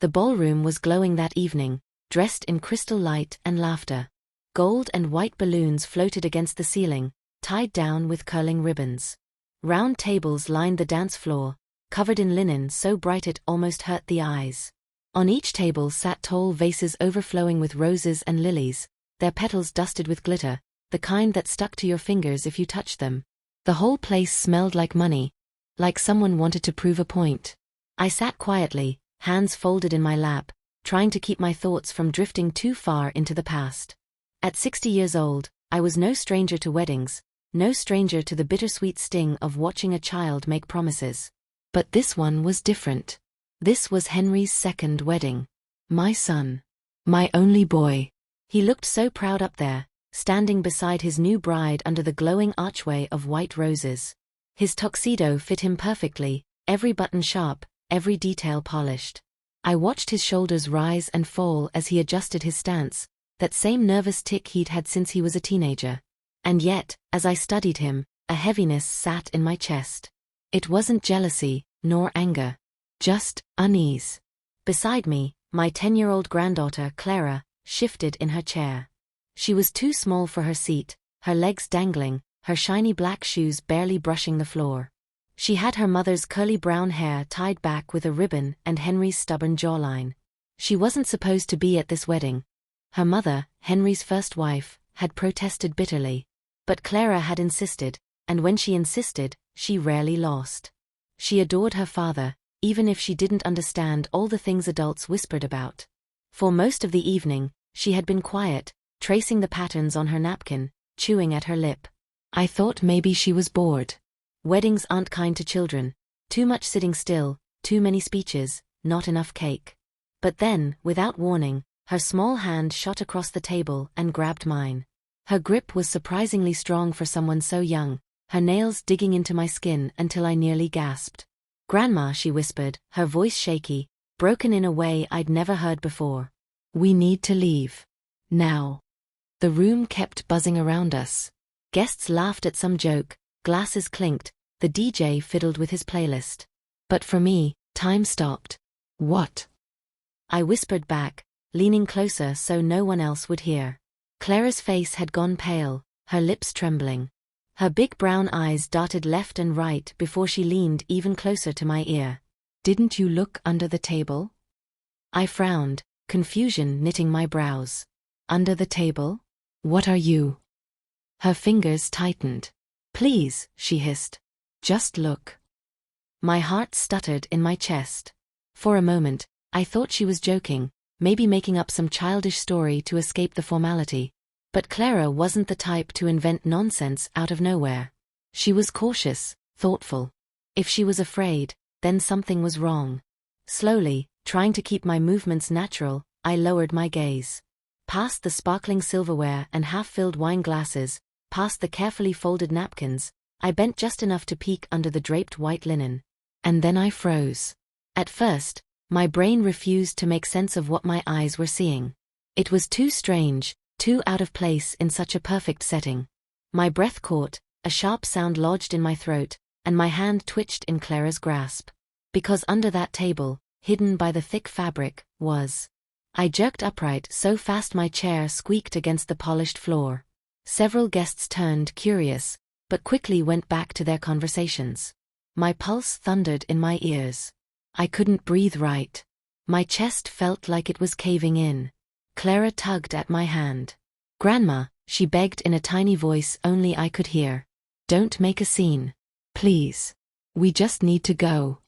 The ballroom was glowing that evening, dressed in crystal light and laughter. Gold and white balloons floated against the ceiling, tied down with curling ribbons. Round tables lined the dance floor, covered in linen so bright it almost hurt the eyes. On each table sat tall vases overflowing with roses and lilies, their petals dusted with glitter, the kind that stuck to your fingers if you touched them. The whole place smelled like money, like someone wanted to prove a point. I sat quietly, hands folded in my lap, trying to keep my thoughts from drifting too far into the past. At 60 years old, I was no stranger to weddings, no stranger to the bittersweet sting of watching a child make promises. But this one was different. This was Henry's second wedding. My son. My only boy. He looked so proud up there, standing beside his new bride under the glowing archway of white roses. His tuxedo fit him perfectly, every button sharp, every detail polished. I watched his shoulders rise and fall as he adjusted his stance, that same nervous tick he'd had since he was a teenager. And yet, as I studied him, a heaviness sat in my chest. It wasn't jealousy, nor anger. Just unease. Beside me, my 10-year-old granddaughter, Clara, shifted in her chair. She was too small for her seat, her legs dangling, her shiny black shoes barely brushing the floor. She had her mother's curly brown hair tied back with a ribbon and Henry's stubborn jawline. She wasn't supposed to be at this wedding. Her mother, Henry's first wife, had protested bitterly. But Clara had insisted, and when she insisted, she rarely lost. She adored her father, even if she didn't understand all the things adults whispered about. For most of the evening, she had been quiet, tracing the patterns on her napkin, chewing at her lip. I thought maybe she was bored. Weddings aren't kind to children. Too much sitting still, too many speeches, not enough cake. But then, without warning, her small hand shot across the table and grabbed mine. Her grip was surprisingly strong for someone so young, her nails digging into my skin until I nearly gasped. "Grandma," she whispered, her voice shaky, broken in a way I'd never heard before. "We need to leave. Now." The room kept buzzing around us. Guests laughed at some joke, glasses clinked, the DJ fiddled with his playlist. But for me, time stopped. "What?" I whispered back, leaning closer so no one else would hear. Clara's face had gone pale, her lips trembling. Her big brown eyes darted left and right before she leaned even closer to my ear. "Didn't you look under the table?" I frowned, confusion knitting my brows. "Under the table? What are you?" Her fingers tightened. "Please," she hissed. "Just look." My heart stuttered in my chest. For a moment, I thought she was joking, maybe making up some childish story to escape the formality. But Clara wasn't the type to invent nonsense out of nowhere. She was cautious, thoughtful. If she was afraid, then something was wrong. Slowly, trying to keep my movements natural, I lowered my gaze. Past the sparkling silverware and half-filled wine glasses, past the carefully folded napkins, I bent just enough to peek under the draped white linen. And then I froze. At first, my brain refused to make sense of what my eyes were seeing. It was too strange, too out of place in such a perfect setting. My breath caught, a sharp sound lodged in my throat, and my hand twitched in Clara's grasp. Because under that table, hidden by the thick fabric, was. I jerked upright so fast my chair squeaked against the polished floor. Several guests turned curious, but quickly went back to their conversations. My pulse thundered in my ears. I couldn't breathe right. My chest felt like it was caving in. Clara tugged at my hand. "Grandma," she begged in a tiny voice only I could hear. "Don't make a scene. Please. We just need to go."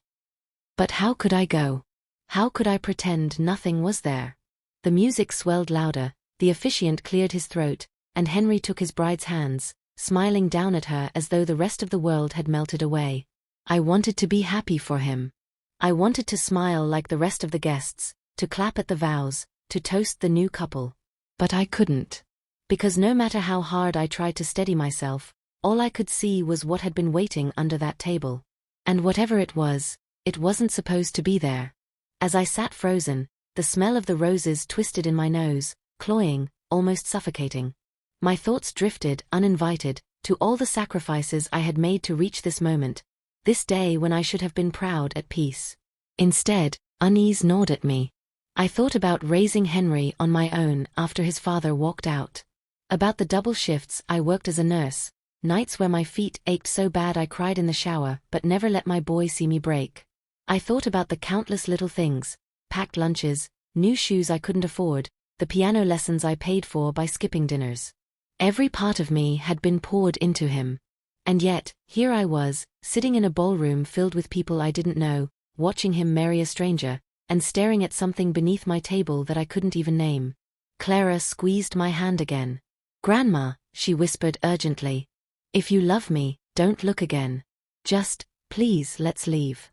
But how could I go? How could I pretend nothing was there? The music swelled louder, the officiant cleared his throat, and Henry took his bride's hands, smiling down at her as though the rest of the world had melted away. I wanted to be happy for him. I wanted to smile like the rest of the guests, to clap at the vows, to toast the new couple. But I couldn't. Because no matter how hard I tried to steady myself, all I could see was what had been waiting under that table. And whatever it wasn't supposed to be there. As I sat frozen, the smell of the roses twisted in my nose, cloying, almost suffocating. My thoughts drifted, uninvited, to all the sacrifices I had made to reach this moment, this day when I should have been proud at peace. Instead, unease gnawed at me, I thought about raising Henry on my own after his father walked out. About the double shifts I worked as a nurse, nights where my feet ached so bad I cried in the shower but never let my boy see me break. I thought about the countless little things, packed lunches, new shoes I couldn't afford, the piano lessons I paid for by skipping dinners. Every part of me had been poured into him. And yet, here I was, sitting in a ballroom filled with people I didn't know, watching him marry a stranger, and staring at something beneath my table that I couldn't even name. Clara squeezed my hand again. "Grandma," she whispered urgently. "If you love me, don't look again. Just, please, let's leave."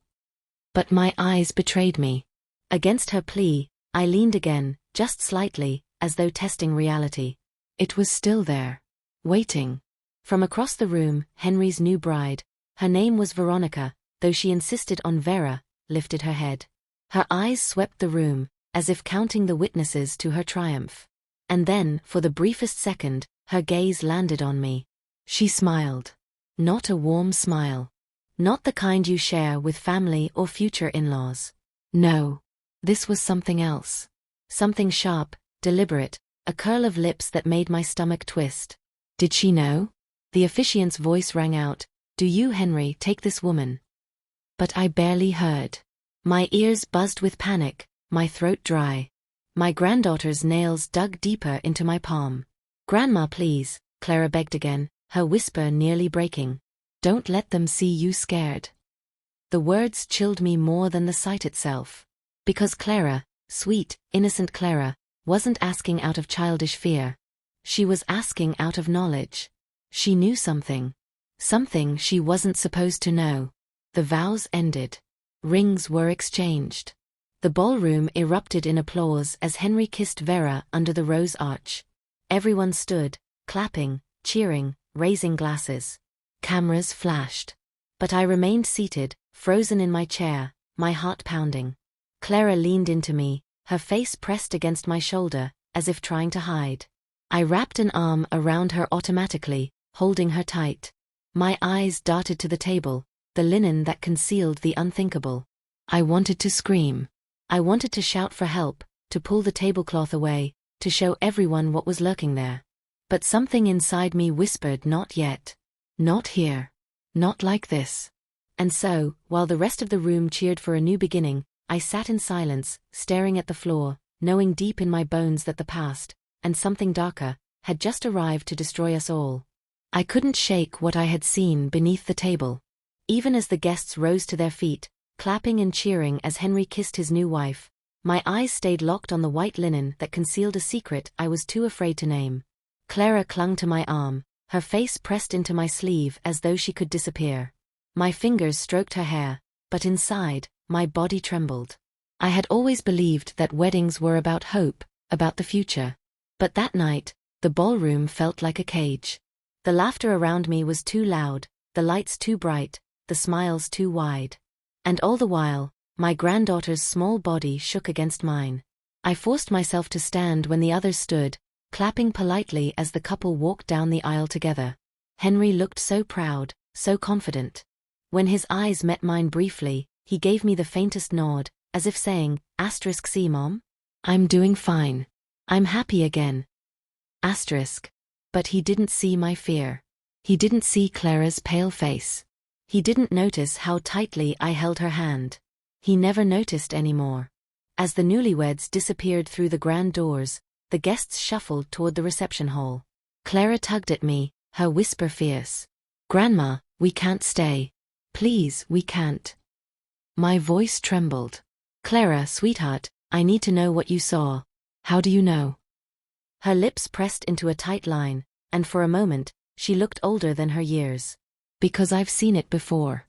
But my eyes betrayed me. Against her plea, I leaned again, just slightly, as though testing reality. It was still there. Waiting. From across the room, Henry's new bride, her name was Veronica, though she insisted on Vera, lifted her head. Her eyes swept the room, as if counting the witnesses to her triumph. And then, for the briefest second, her gaze landed on me. She smiled. Not a warm smile. Not the kind you share with family or future in-laws. No. This was something else. Something sharp, deliberate, a curl of lips that made my stomach twist. Did she know? The officiant's voice rang out, "Do you, Henry, take this woman?" But I barely heard. My ears buzzed with panic, my throat dry. My granddaughter's nails dug deeper into my palm. "Grandma, please," Clara begged again, her whisper nearly breaking. "Don't let them see you scared." The words chilled me more than the sight itself. Because Clara, sweet, innocent Clara, wasn't asking out of childish fear. She was asking out of knowledge. She knew something. Something she wasn't supposed to know. The vows ended. Rings were exchanged. The ballroom erupted in applause as Henry kissed Vera under the rose arch. Everyone stood, clapping, cheering, raising glasses. Cameras flashed. But I remained seated, frozen in my chair, my heart pounding. Clara leaned into me, her face pressed against my shoulder, as if trying to hide. I wrapped an arm around her automatically, holding her tight. My eyes darted to the table, the linen that concealed the unthinkable. I wanted to scream. I wanted to shout for help, to pull the tablecloth away, to show everyone what was lurking there. But something inside me whispered, "Not yet. Not here. Not like this." And so, while the rest of the room cheered for a new beginning, I sat in silence, staring at the floor, knowing deep in my bones that the past, and something darker, had just arrived to destroy us all. I couldn't shake what I had seen beneath the table. Even as the guests rose to their feet, clapping and cheering as Henry kissed his new wife, my eyes stayed locked on the white linen that concealed a secret I was too afraid to name. Clara clung to my arm, her face pressed into my sleeve as though she could disappear. My fingers stroked her hair, but inside, my body trembled. I had always believed that weddings were about hope, about the future. But that night, the ballroom felt like a cage. The laughter around me was too loud, the lights too bright, the smiles too wide. And all the while, my granddaughter's small body shook against mine. I forced myself to stand when the others stood, clapping politely as the couple walked down the aisle together. Henry looked so proud, so confident. When his eyes met mine briefly, he gave me the faintest nod, as if saying, "See, Mom? I'm doing fine. I'm happy again." But he didn't see my fear. He didn't see Clara's pale face. He didn't notice how tightly I held her hand. He never noticed anymore. As the newlyweds disappeared through the grand doors, the guests shuffled toward the reception hall. Clara tugged at me, her whisper fierce. "Grandma, we can't stay. Please, we can't." My voice trembled. "Clara, sweetheart, I need to know what you saw. How do you know?" Her lips pressed into a tight line, and for a moment, she looked older than her years. "Because I've seen it before."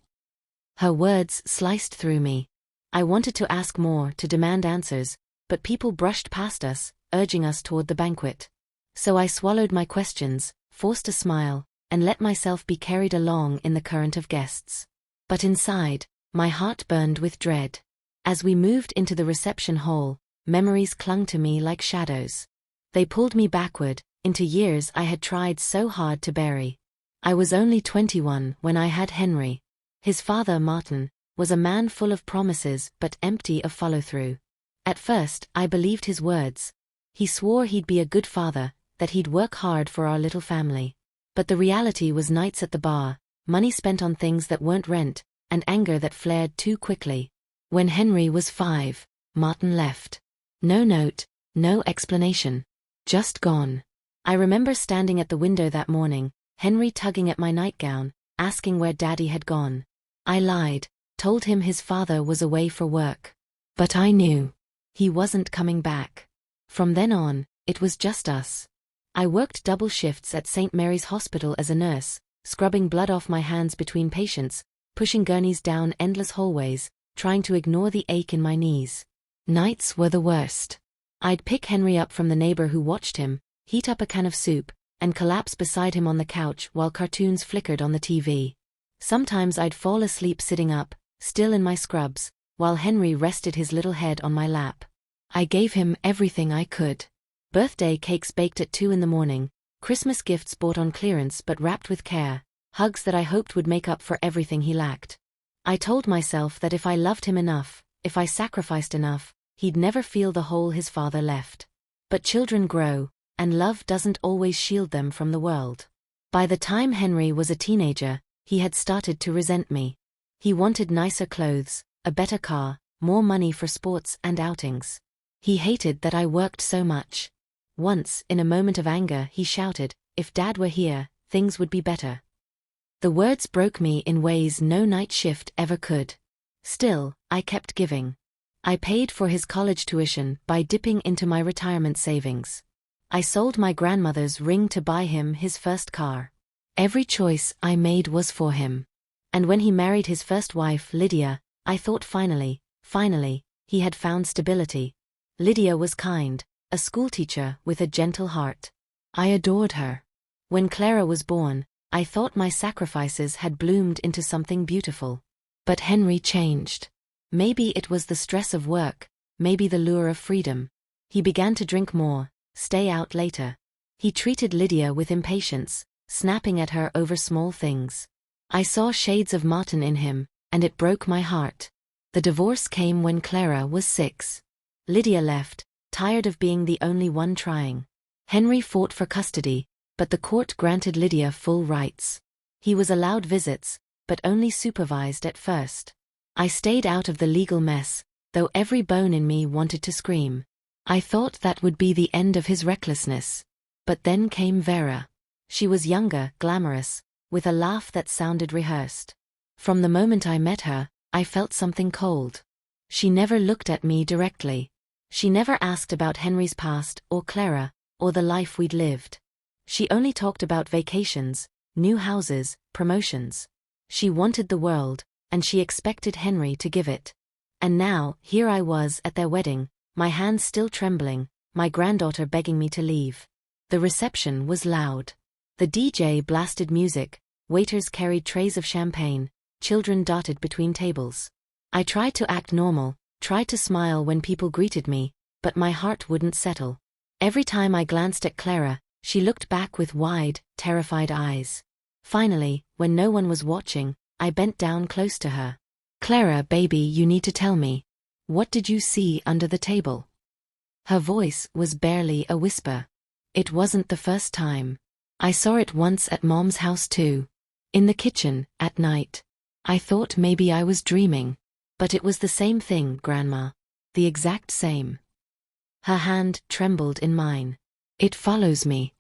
Her words sliced through me. I wanted to ask more, to demand answers, but people brushed past us, urging us toward the banquet. So I swallowed my questions, forced a smile, and let myself be carried along in the current of guests. But inside, my heart burned with dread. As we moved into the reception hall, memories clung to me like shadows. They pulled me backward, into years I had tried so hard to bury. I was only 21 when I had Henry. His father, Martin, was a man full of promises but empty of follow-through. At first, I believed his words. He swore he'd be a good father, that he'd work hard for our little family. But the reality was nights at the bar, money spent on things that weren't rent, and anger that flared too quickly. When Henry was 5, Martin left. No note, no explanation. Just gone. I remember standing at the window that morning, Henry tugging at my nightgown, asking where Daddy had gone. I lied, told him his father was away for work. But I knew. He wasn't coming back. From then on, it was just us. I worked double shifts at St. Mary's Hospital as a nurse, scrubbing blood off my hands between patients, pushing gurneys down endless hallways, trying to ignore the ache in my knees. Nights were the worst. I'd pick Henry up from the neighbor who watched him, heat up a can of soup, and collapse beside him on the couch while cartoons flickered on the TV. Sometimes I'd fall asleep sitting up, still in my scrubs, while Henry rested his little head on my lap. I gave him everything I could. Birthday cakes baked at 2 in the morning, Christmas gifts bought on clearance but wrapped with care, hugs that I hoped would make up for everything he lacked. I told myself that if I loved him enough, if I sacrificed enough, he'd never feel the hole his father left. But children grow, and love doesn't always shield them from the world. By the time Henry was a teenager, he had started to resent me. He wanted nicer clothes, a better car, more money for sports and outings. He hated that I worked so much. Once, in a moment of anger, he shouted, "If Dad were here, things would be better." The words broke me in ways no night shift ever could. Still, I kept giving. I paid for his college tuition by dipping into my retirement savings. I sold my grandmother's ring to buy him his first car. Every choice I made was for him. And when he married his first wife, Lydia, I thought finally, he had found stability. Lydia was kind, a schoolteacher with a gentle heart. I adored her. When Clara was born, I thought my sacrifices had bloomed into something beautiful. But Henry changed. Maybe it was the stress of work, maybe the lure of freedom. He began to drink more, stay out later. He treated Lydia with impatience, snapping at her over small things. I saw shades of Martin in him, and it broke my heart. The divorce came when Clara was 6. Lydia left, tired of being the only one trying. Henry fought for custody, but the court granted Lydia full rights. He was allowed visits, but only supervised at first. I stayed out of the legal mess, though every bone in me wanted to scream. I thought that would be the end of his recklessness. But then came Vera. She was younger, glamorous, with a laugh that sounded rehearsed. From the moment I met her, I felt something cold. She never looked at me directly. She never asked about Henry's past, or Clara, or the life we'd lived. She only talked about vacations, new houses, promotions. She wanted the world, and she expected Henry to give it. And now, here I was at their wedding, my hands still trembling, my granddaughter begging me to leave. The reception was loud. The DJ blasted music, waiters carried trays of champagne, children darted between tables. I tried to act normal, tried to smile when people greeted me, but my heart wouldn't settle. Every time I glanced at Clara, she looked back with wide, terrified eyes. Finally, when no one was watching, I bent down close to her. "Clara, baby, you need to tell me. What did you see under the table?" Her voice was barely a whisper. It wasn't the first time. I saw it once at Mom's house too. In the kitchen, at night. I thought maybe I was dreaming. But it was the same thing, Grandma. The exact same. Her hand trembled in mine. "It follows me."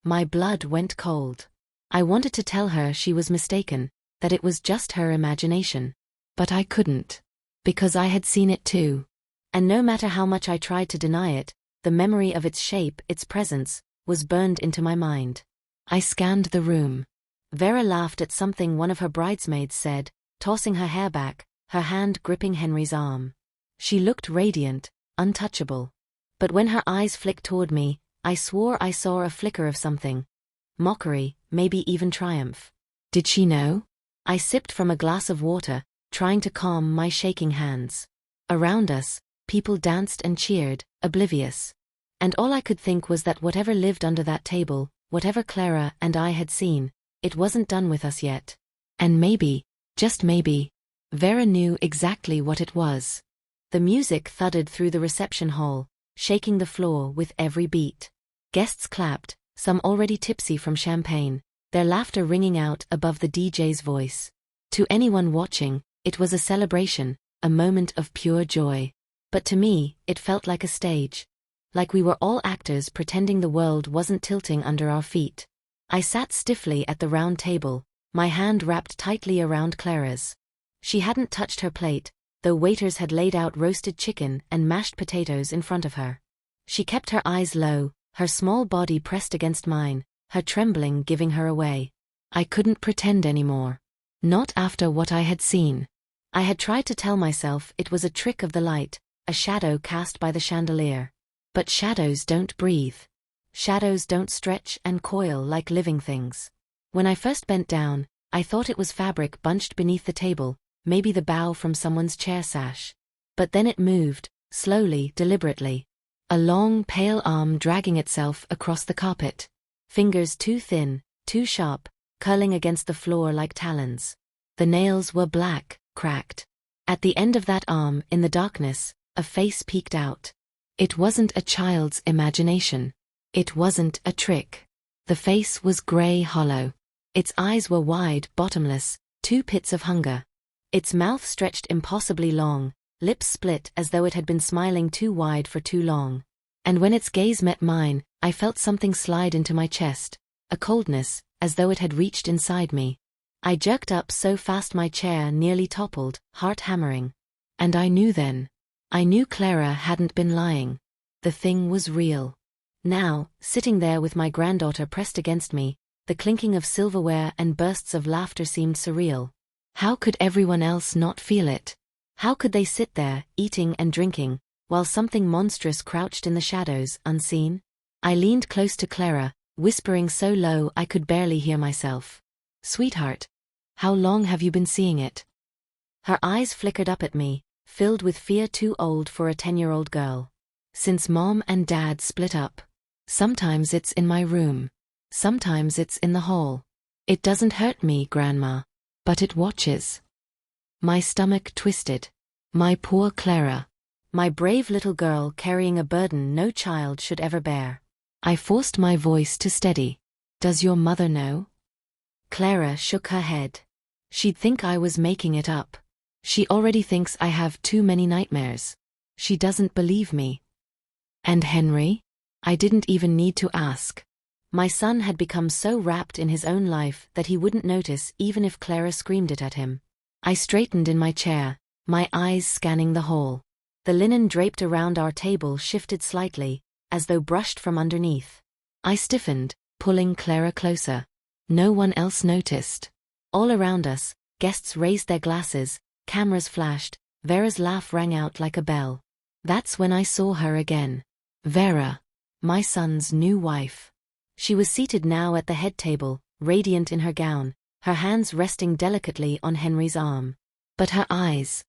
My blood went cold. I wanted to tell her she was mistaken, that it was just her imagination. But I couldn't. Because I had seen it too. And no matter how much I tried to deny it, the memory of its shape, its presence, was burned into my mind. I scanned the room. Vera laughed at something one of her bridesmaids said, tossing her hair back, her hand gripping Henry's arm. She looked radiant, untouchable. But when her eyes flicked toward me, I swore I saw a flicker of something. Mockery, maybe even triumph. Did she know? I sipped from a glass of water, trying to calm my shaking hands. Around us, people danced and cheered, oblivious. And all I could think was that whatever lived under that table, whatever Clara and I had seen, it wasn't done with us yet. And maybe, just maybe, Vera knew exactly what it was. The music thudded through the reception hall, shaking the floor with every beat. Guests clapped, some already tipsy from champagne, their laughter ringing out above the DJ's voice. To anyone watching, it was a celebration, a moment of pure joy. But to me, it felt like a stage. Like we were all actors pretending the world wasn't tilting under our feet. I sat stiffly at the round table, my hand wrapped tightly around Clara's. She hadn't touched her plate, though waiters had laid out roasted chicken and mashed potatoes in front of her. She kept her eyes low, her small body pressed against mine, her trembling giving her away. I couldn't pretend anymore. Not after what I had seen. I had tried to tell myself it was a trick of the light, a shadow cast by the chandelier. But shadows don't breathe. Shadows don't stretch and coil like living things. When I first bent down, I thought it was fabric bunched beneath the table, maybe the bough from someone's chair sash. But then it moved, slowly, deliberately. A long, pale arm dragging itself across the carpet. Fingers too thin, too sharp, curling against the floor like talons. The nails were black, cracked. At the end of that arm, in the darkness, a face peeked out. It wasn't a child's imagination. It wasn't a trick. The face was grey hollow. Its eyes were wide, bottomless, two pits of hunger. Its mouth stretched impossibly long, lips split as though it had been smiling too wide for too long. And when its gaze met mine, I felt something slide into my chest, a coldness, as though it had reached inside me. I jerked up so fast my chair nearly toppled, heart hammering. And I knew then. I knew Clara hadn't been lying. The thing was real. Now, sitting there with my granddaughter pressed against me, the clinking of silverware and bursts of laughter seemed surreal. How could everyone else not feel it? How could they sit there, eating and drinking, while something monstrous crouched in the shadows, unseen? I leaned close to Clara, whispering so low I could barely hear myself. "Sweetheart, how long have you been seeing it?" Her eyes flickered up at me, filled with fear too old for a 10-year-old girl. "Since Mom and Dad split up. Sometimes it's in my room. Sometimes it's in the hall. It doesn't hurt me, Grandma. But it watches." My stomach twisted. My poor Clara. My brave little girl carrying a burden no child should ever bear. I forced my voice to steady. "Does your mother know?" Clara shook her head. "She'd think I was making it up. She already thinks I have too many nightmares. She doesn't believe me." "And Henry?" I didn't even need to ask. My son had become so wrapped in his own life that he wouldn't notice even if Clara screamed it at him. I straightened in my chair, my eyes scanning the hall. The linen draped around our table shifted slightly, as though brushed from underneath. I stiffened, pulling Clara closer. No one else noticed. All around us, guests raised their glasses, cameras flashed, Vera's laugh rang out like a bell. That's when I saw her again. Vera, my son's new wife. She was seated now at the head table, radiant in her gown, her hands resting delicately on Henry's arm. But her eyes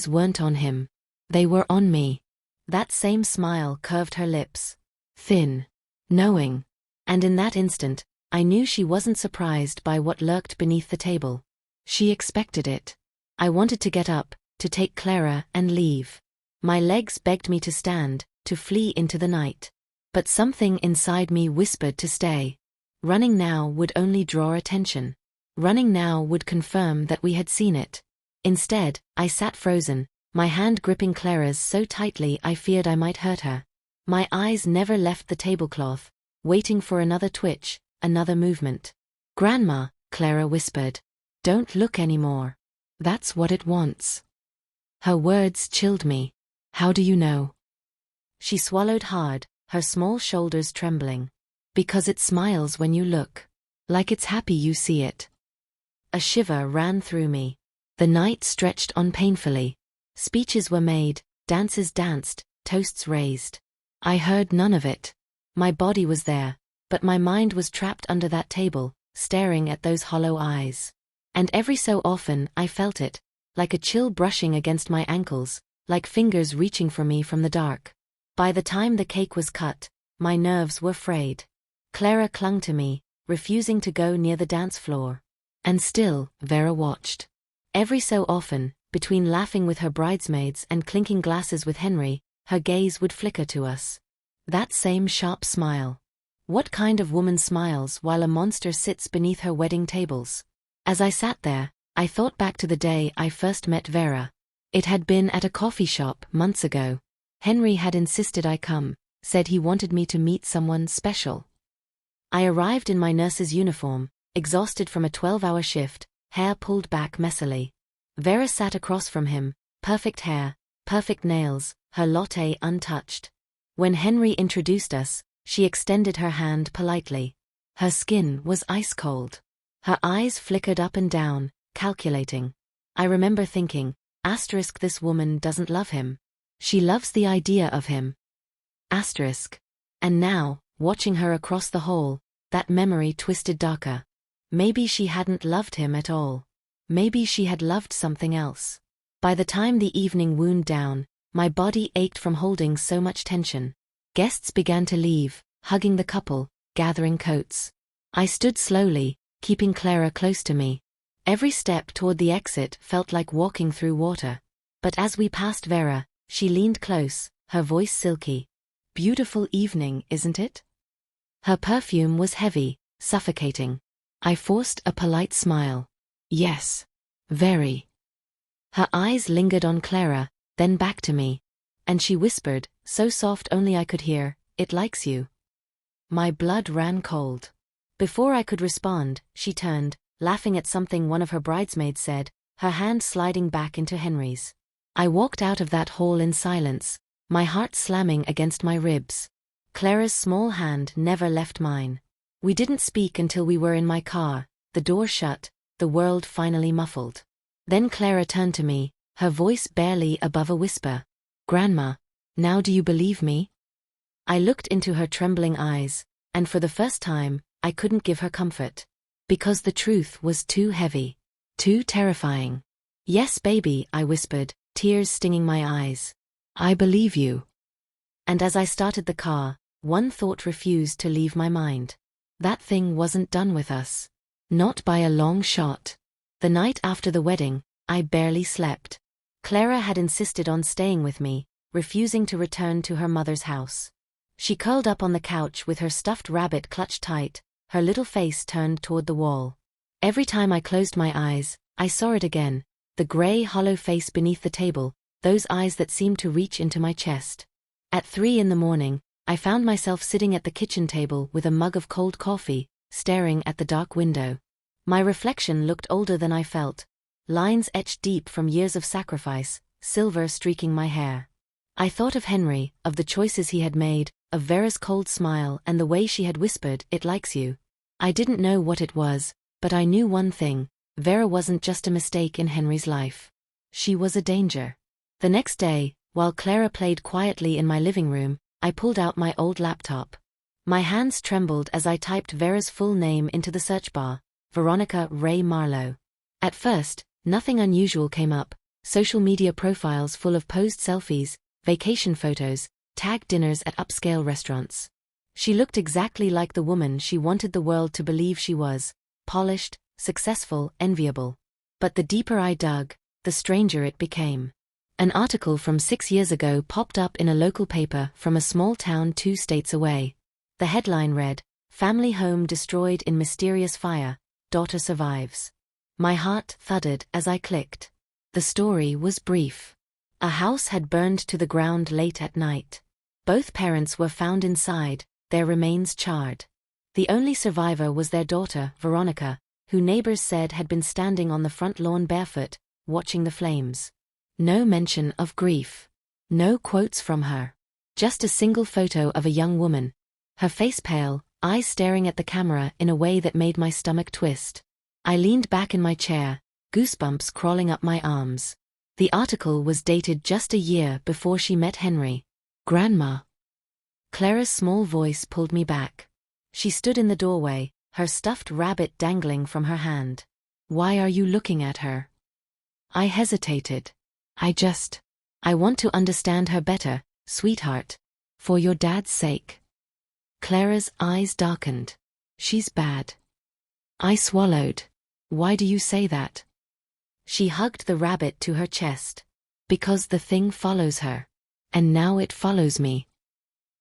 weren't on him. They were on me. That same smile curved her lips. Thin. Knowing. And in that instant, I knew she wasn't surprised by what lurked beneath the table. She expected it. I wanted to get up, to take Clara and leave. My legs begged me to stand, to flee into the night. But something inside me whispered to stay. Running now would only draw attention. Running now would confirm that we had seen it. Instead, I sat frozen, my hand gripping Clara's so tightly I feared I might hurt her. My eyes never left the tablecloth, waiting for another twitch, another movement. "Grandma," Clara whispered. "Don't look anymore. That's what it wants." Her words chilled me. "How do you know?" She swallowed hard, her small shoulders trembling. "Because it smiles when you look. Like it's happy you see it." A shiver ran through me. The night stretched on painfully. Speeches were made, dances danced, toasts raised. I heard none of it. My body was there, but my mind was trapped under that table, staring at those hollow eyes. And every so often I felt it, like a chill brushing against my ankles, like fingers reaching for me from the dark. By the time the cake was cut, my nerves were frayed. Clara clung to me, refusing to go near the dance floor. And still, Vera watched. Every so often, between laughing with her bridesmaids and clinking glasses with Henry, her gaze would flicker to us. That same sharp smile. What kind of woman smiles while a monster sits beneath her wedding tables? As I sat there, I thought back to the day I first met Vera. It had been at a coffee shop months ago. Henry had insisted I come, said he wanted me to meet someone special. I arrived in my nurse's uniform, exhausted from a 12-hour shift, hair pulled back messily. Vera sat across from him, perfect hair, perfect nails, her latte untouched. When Henry introduced us, she extended her hand politely. Her skin was ice cold. Her eyes flickered up and down, calculating. I remember thinking, asterisk, this woman doesn't love him. She loves the idea of him. Asterisk. And now, watching her across the hall, that memory twisted darker. Maybe she hadn't loved him at all. Maybe she had loved something else. By the time the evening wound down, my body ached from holding so much tension. Guests began to leave, hugging the couple, gathering coats. I stood slowly, keeping Clara close to me. Every step toward the exit felt like walking through water. But as we passed Vera, she leaned close, her voice silky. Beautiful evening, isn't it? Her perfume was heavy, suffocating. I forced a polite smile. Yes. Very. Her eyes lingered on Clara, then back to me. And she whispered, so soft only I could hear, "It likes you." My blood ran cold. Before I could respond, she turned, laughing at something one of her bridesmaids said, her hand sliding back into Henry's. I walked out of that hall in silence, my heart slamming against my ribs. Clara's small hand never left mine. We didn't speak until we were in my car, the door shut, the world finally muffled. Then Clara turned to me, her voice barely above a whisper. "Grandma, now do you believe me?" I looked into her trembling eyes, and for the first time, I couldn't give her comfort. Because the truth was too heavy. Too terrifying. "Yes, baby," I whispered, tears stinging my eyes. "I believe you." And as I started the car, one thought refused to leave my mind. That thing wasn't done with us. Not by a long shot. The night after the wedding, I barely slept. Clara had insisted on staying with me, refusing to return to her mother's house. She curled up on the couch with her stuffed rabbit clutched tight, her little face turned toward the wall. Every time I closed my eyes, I saw it again, the gray hollow face beneath the table, those eyes that seemed to reach into my chest. At 3 a.m, I found myself sitting at the kitchen table with a mug of cold coffee, staring at the dark window. My reflection looked older than I felt. Lines etched deep from years of sacrifice, silver streaking my hair. I thought of Henry, of the choices he had made, of Vera's cold smile and the way she had whispered, "It likes you." I didn't know what it was, but I knew one thing, Vera wasn't just a mistake in Henry's life. She was a danger. The next day, while Clara played quietly in my living room, I pulled out my old laptop. My hands trembled as I typed Vera's full name into the search bar, Veronica Ray Marlowe. At first, nothing unusual came up, social media profiles full of posed selfies, vacation photos, tagged dinners at upscale restaurants. She looked exactly like the woman she wanted the world to believe she was, polished, successful, enviable. But the deeper I dug, the stranger it became. An article from 6 years ago popped up in a local paper from a small town 2 states away. The headline read, "Family home destroyed in mysterious fire, daughter survives." My heart thudded as I clicked. The story was brief. A house had burned to the ground late at night. Both parents were found inside, their remains charred. The only survivor was their daughter, Veronica, who neighbors said had been standing on the front lawn barefoot, watching the flames. No mention of grief. No quotes from her. Just a single photo of a young woman. Her face pale, eyes staring at the camera in a way that made my stomach twist. I leaned back in my chair, goosebumps crawling up my arms. The article was dated just a year before she met Henry. "Grandma." Clara's small voice pulled me back. She stood in the doorway, her stuffed rabbit dangling from her hand. "Why are you looking at her?" I hesitated. I want to understand her better, sweetheart. For your dad's sake." Clara's eyes darkened. "She's bad." I swallowed. "Why do you say that?" She hugged the rabbit to her chest. Because the thing follows her. And now it follows me.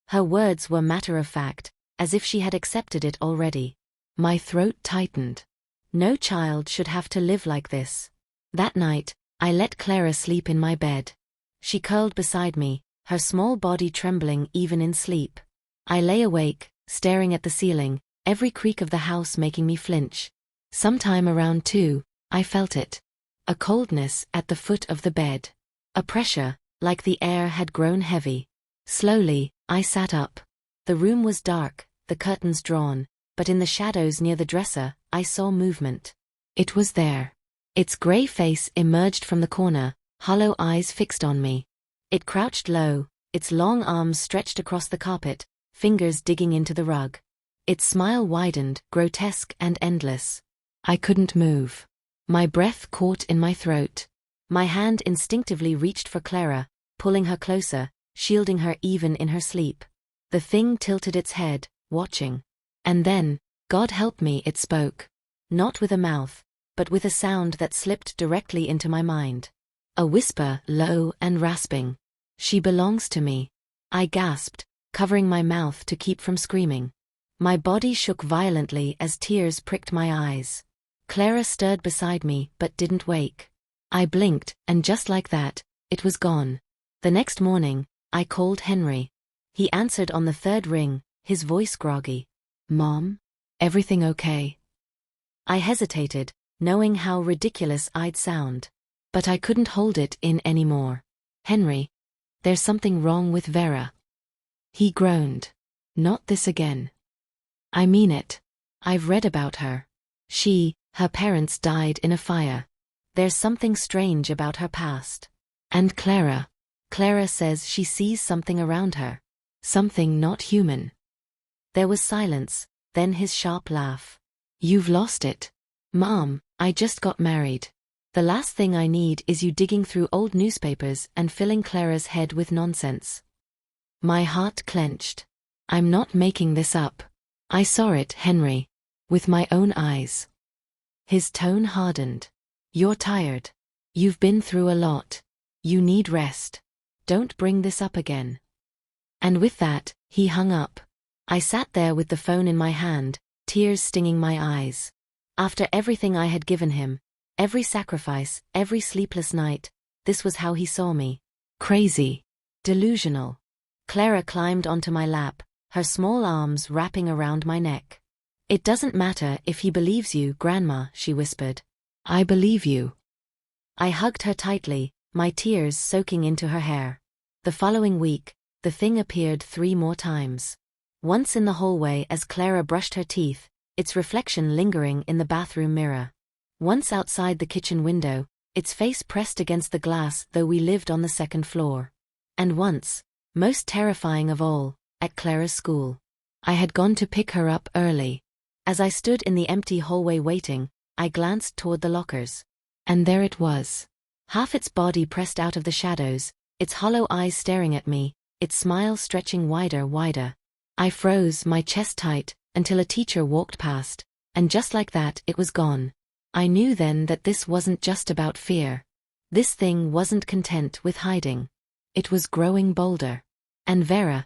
Her words were matter-of-fact, as if she had accepted it already. My throat tightened. No child should have to live like this. That night, I let Clara sleep in my bed. She curled beside me, her small body trembling even in sleep. I lay awake, staring at the ceiling, every creak of the house making me flinch. Sometime around 2, I felt it. A coldness at the foot of the bed. A pressure, like the air had grown heavy. Slowly, I sat up. The room was dark, the curtains drawn, but in the shadows near the dresser, I saw movement. It was there. Its grey face emerged from the corner, hollow eyes fixed on me. It crouched low, its long arms stretched across the carpet, fingers digging into the rug. Its smile widened, grotesque and endless. I couldn't move. My breath caught in my throat. My hand instinctively reached for Clara, pulling her closer, shielding her even in her sleep. The thing tilted its head, watching. And then, God help me, it spoke. Not with a mouth, but with a sound that slipped directly into my mind. A whisper, low and rasping. She belongs to me. I gasped, covering my mouth to keep from screaming. My body shook violently as tears pricked my eyes. Clara stirred beside me but didn't wake. I blinked, and just like that, it was gone. The next morning, I called Henry. He answered on the third ring, his voice groggy. Mom? Everything okay? I hesitated, knowing how ridiculous I'd sound. But I couldn't hold it in anymore. Henry, there's something wrong with Vera. He groaned. Not this again. I mean it. I've read about her. Her parents died in a fire. There's something strange about her past. And Clara. Clara says she sees something around her. Something not human. There was silence, then his sharp laugh. You've lost it. Mom, I just got married. The last thing I need is you digging through old newspapers and filling Clara's head with nonsense. My heart clenched. I'm not making this up. I saw it, Henry. With my own eyes. His tone hardened. You're tired. You've been through a lot. You need rest. Don't bring this up again. And with that, he hung up. I sat there with the phone in my hand, tears stinging my eyes. After everything I had given him, every sacrifice, every sleepless night, this was how he saw me. Crazy. Delusional. Clara climbed onto my lap, her small arms wrapping around my neck. It doesn't matter if he believes you, Grandma, she whispered. I believe you. I hugged her tightly, my tears soaking into her hair. The following week, the thing appeared 3 more times. Once in the hallway as Clara brushed her teeth, its reflection lingering in the bathroom mirror. Once outside the kitchen window, its face pressed against the glass though we lived on the 2nd floor. And once, most terrifying of all, at Clara's school. I had gone to pick her up early. As I stood in the empty hallway waiting, I glanced toward the lockers. And there it was. Half its body pressed out of the shadows, its hollow eyes staring at me, its smile stretching wider. I froze, my chest tight, until a teacher walked past, and just like that it was gone. I knew then that this wasn't just about fear. This thing wasn't content with hiding. It was growing bolder. And Vera.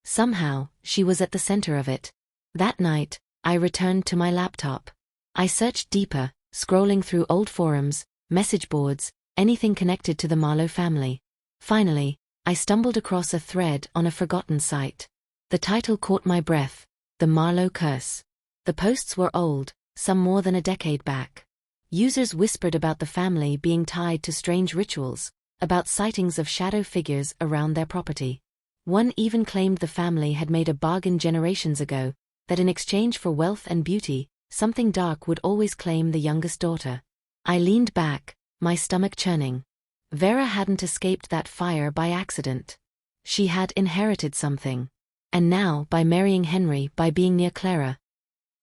Somehow, she was at the center of it. That night, I returned to my laptop. I searched deeper, scrolling through old forums, message boards, anything connected to the Marlowe family. Finally, I stumbled across a thread on a forgotten site. The title caught my breath, The Marlowe Curse. The posts were old, some more than a decade back. Users whispered about the family being tied to strange rituals, about sightings of shadow figures around their property. One even claimed the family had made a bargain generations ago, that in exchange for wealth and beauty, something dark would always claim the youngest daughter. I leaned back, my stomach churning. Vera hadn't escaped that fire by accident. She had inherited something. And now, by marrying Henry, by being near Clara,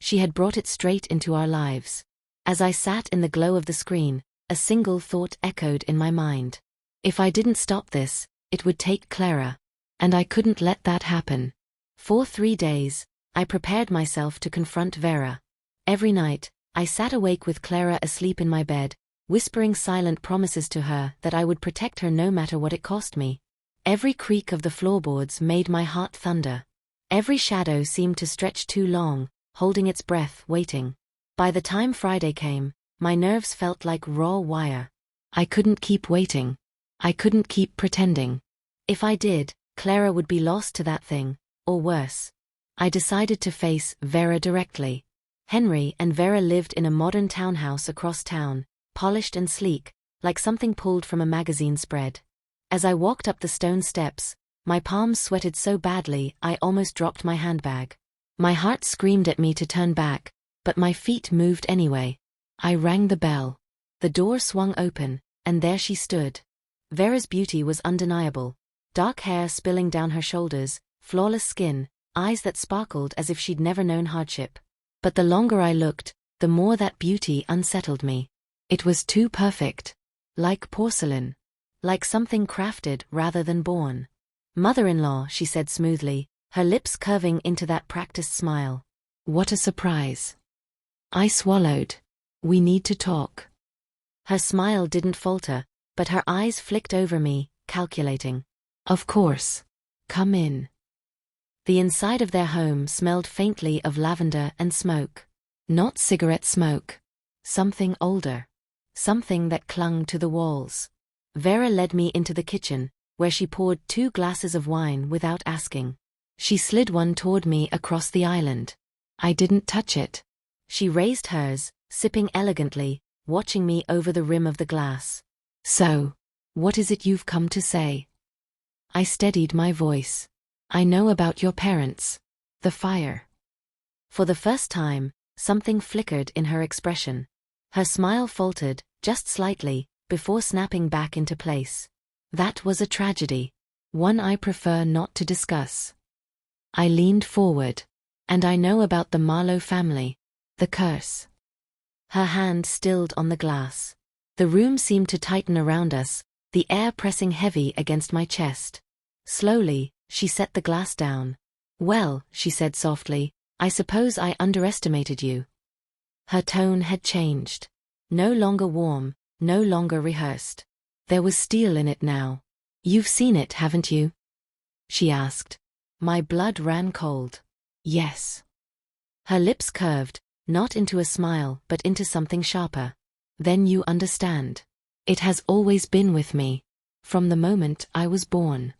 she had brought it straight into our lives. As I sat in the glow of the screen, a single thought echoed in my mind. If I didn't stop this, it would take Clara. And I couldn't let that happen. For 3 days, I prepared myself to confront Vera. Every night, I sat awake with Clara asleep in my bed, whispering silent promises to her that I would protect her no matter what it cost me. Every creak of the floorboards made my heart thunder. Every shadow seemed to stretch too long, holding its breath, waiting. By the time Friday came, my nerves felt like raw wire. I couldn't keep waiting. I couldn't keep pretending. If I did, Clara would be lost to that thing, or worse. I decided to face Vera directly. Henry and Vera lived in a modern townhouse across town, polished and sleek, like something pulled from a magazine spread. As I walked up the stone steps, my palms sweated so badly I almost dropped my handbag. My heart screamed at me to turn back, but my feet moved anyway. I rang the bell. The door swung open, and there she stood. Vera's beauty was undeniable. Dark hair spilling down her shoulders, flawless skin, eyes that sparkled as if she'd never known hardship. But the longer I looked, the more that beauty unsettled me. It was too perfect. Like porcelain. Like something crafted rather than born. "Mother-in-law," she said smoothly, her lips curving into that practiced smile. What a surprise. I swallowed. "We need to talk." Her smile didn't falter, but her eyes flicked over me, calculating. "Of course. Come in." The inside of their home smelled faintly of lavender and smoke. Not cigarette smoke. Something older. Something that clung to the walls. Vera led me into the kitchen, where she poured 2 glasses of wine without asking. She slid one toward me across the island. I didn't touch it. She raised hers, sipping elegantly, watching me over the rim of the glass. "So, what is it you've come to say?" I steadied my voice. "I know about your parents. The fire." For the first time, something flickered in her expression. Her smile faltered, just slightly, before snapping back into place. "That was a tragedy. One I prefer not to discuss." I leaned forward. "And I know about the Marlowe family. The curse." Her hand stilled on the glass. The room seemed to tighten around us, the air pressing heavy against my chest. Slowly, she set the glass down. "Well," she said softly, "I suppose I underestimated you." Her tone had changed. No longer warm, no longer rehearsed. There was steel in it now. "You've seen it, haven't you?" she asked. My blood ran cold. "Yes." Her lips curved, not into a smile but into something sharper. "Then you understand. It has always been with me. From the moment I was born."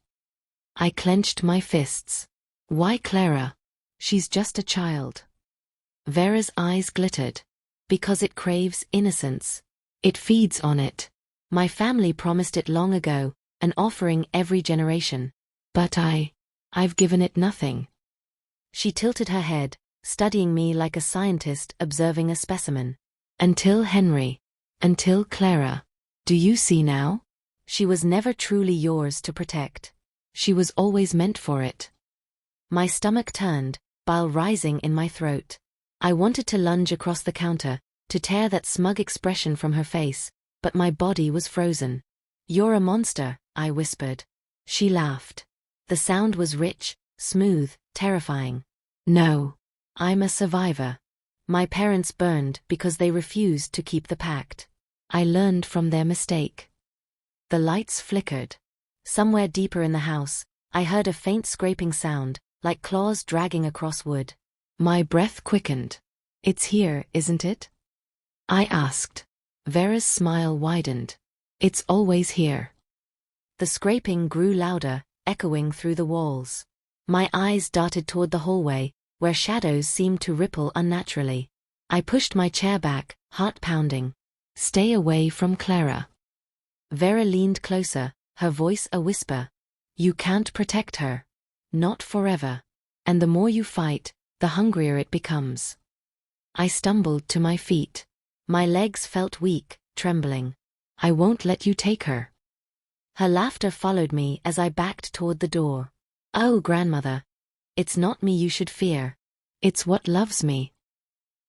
I clenched my fists. "Why Clara? She's just a child." Vera's eyes glittered. "Because it craves innocence. It feeds on it. My family promised it long ago, an offering every generation. But I've given it nothing." She tilted her head, studying me like a scientist observing a specimen. "Until Henry. Until Clara. Do you see now? She was never truly yours to protect. She was always meant for it." My stomach turned, bile rising in my throat. I wanted to lunge across the counter, to tear that smug expression from her face, but my body was frozen. "You're a monster," I whispered. She laughed. The sound was rich, smooth, terrifying. "No. I'm a survivor. My parents burned because they refused to keep the pact. I learned from their mistake." The lights flickered. Somewhere deeper in the house, I heard a faint scraping sound, like claws dragging across wood. My breath quickened. "It's here, isn't it?" I asked. Vera's smile widened. "It's always here." The scraping grew louder, echoing through the walls. My eyes darted toward the hallway, where shadows seemed to ripple unnaturally. I pushed my chair back, heart pounding. "Stay away from Clara." Vera leaned closer, her voice a whisper. "You can't protect her. Not forever. And the more you fight, the hungrier it becomes." I stumbled to my feet. My legs felt weak, trembling. "I won't let you take her." Her laughter followed me as I backed toward the door. "Oh, grandmother. It's not me you should fear. It's what loves me."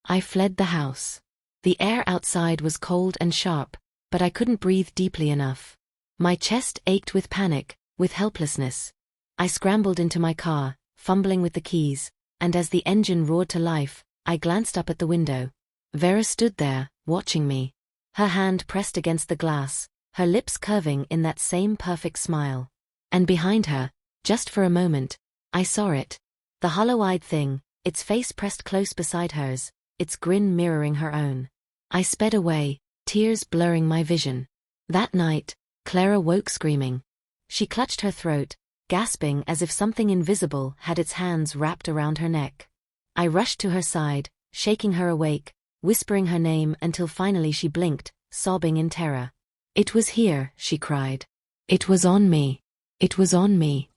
I fled the house. The air outside was cold and sharp, but I couldn't breathe deeply enough. My chest ached with panic, with helplessness. I scrambled into my car, fumbling with the keys, and as the engine roared to life, I glanced up at the window. Vera stood there, watching me. Her hand pressed against the glass, her lips curving in that same perfect smile. And behind her, just for a moment, I saw it. The hollow-eyed thing, its face pressed close beside hers, its grin mirroring her own. I sped away, tears blurring my vision. That night, Clara woke screaming. She clutched her throat, gasping as if something invisible had its hands wrapped around her neck. I rushed to her side, shaking her awake, whispering her name until finally she blinked, sobbing in terror. "It was here," she cried. "It was on me. It was on me."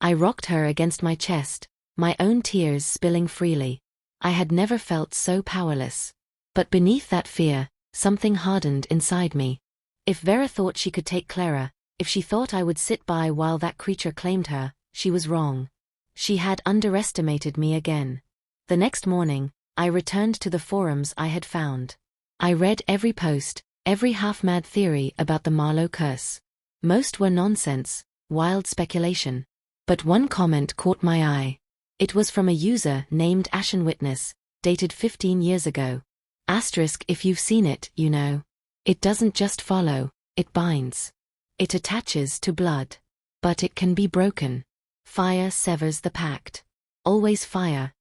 I rocked her against my chest, my own tears spilling freely. I had never felt so powerless. But beneath that fear, something hardened inside me. If Vera thought she could take Clara, if she thought I would sit by while that creature claimed her, she was wrong. She had underestimated me again. The next morning, I returned to the forums I had found. I read every post, every half-mad theory about the Marlowe curse. Most were nonsense, wild speculation. But one comment caught my eye. It was from a user named Ashen Witness, dated 15 years ago. Asterisk, if you've seen it, you know. It doesn't just follow, it binds. It attaches to blood. But it can be broken. Fire severs the pact. Always fire.